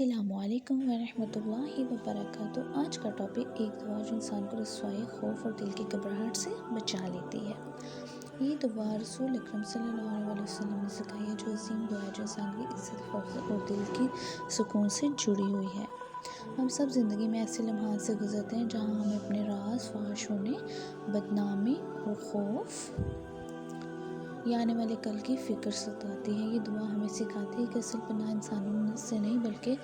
السلام علیکم ورحمۃ اللہ وبرکاتہ۔ آج کا ٹاپک ایک دعا جو انسان کو رسوائی، خوف اور دل کی گھبراہٹ سے بچا لیتی ہے۔ یہ دعا رسول اکرم صلی اللہ علیہ وسلم نے سکھائی ہے، جو عظیم دعا ہے جو انسان کی عزت، حفاظت اور دل کی سکون سے جڑی ہوئی ہے۔ ہم سب زندگی میں ایسے لمحات سے گزرتے ہیں جہاں ہمیں اپنے راز فاش ہونے، بدنامی اور خوف یا آنے والے کل کی فکر ستاتی ہے۔ یہ دعا ہمیں سکھاتی ہے کہ اصل پناہ انسانوں سے نہیں بلکہ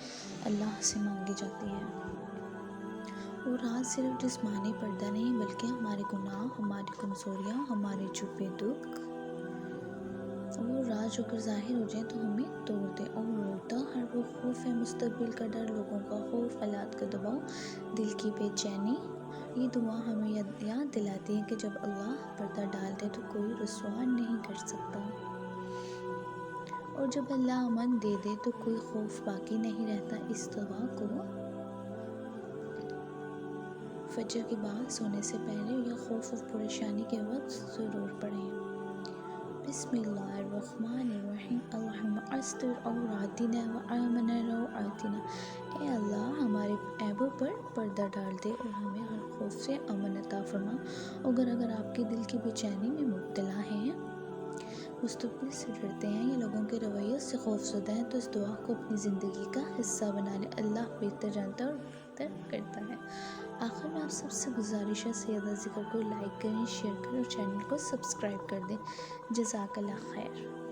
اللہ سے مانگی جاتی ہے۔ اور راز صرف جسمانی پردہ نہیں بلکہ ہمارے گناہ، ہماری کمزوریاں، ہمارے چھپے دکھ، وہ راز جو اگر ظاہر ہو جائیں تو ہمیں توڑ دے اور روتا ہر وہ خوف ہے، مستقبل کا ڈر، لوگوں کا خوف، حالات کا دباؤ، دل کی بے چینی۔ یہ دعا ہمیں یاد دلاتی ہے کہ جب اللہ پردہ ڈال دے تو کوئی رسوا نہیں کر سکتا، اور جب اللہ امن دے دے تو کوئی خوف باقی نہیں رہتا۔ اس دعا کو فجر کے بعد، سونے سے پہلے یا خوف اور پریشانی کے وقت ضرور پڑھیں۔ بسم اللہ الرحمن الرحیم۔ اللہم استر عوراتنا وآمن روعاتنا۔ اے اللہ، ہمارے عیبوں پر پردہ ڈال دے اور ہمیں ہر خوف سے امن عطا فرما۔ اگر آپ کے دل کی بے چینی میں مبتلا ہیں، مستقبل سے ڈرتے ہیں یا لوگوں کے رویے سے خوف زدہ ہیں، تو اس دعا کو اپنی زندگی کا حصہ بنا لیں۔ اللہ بہتر جانتا ہے اور بہتر کرتا ہے۔ آخر میں آپ سب سے گزارش ہے، سیدہ ذکر کو لائک کریں، شیئر کریں اور چینل کو سبسکرائب کر دیں۔ جزاک اللہ خیر۔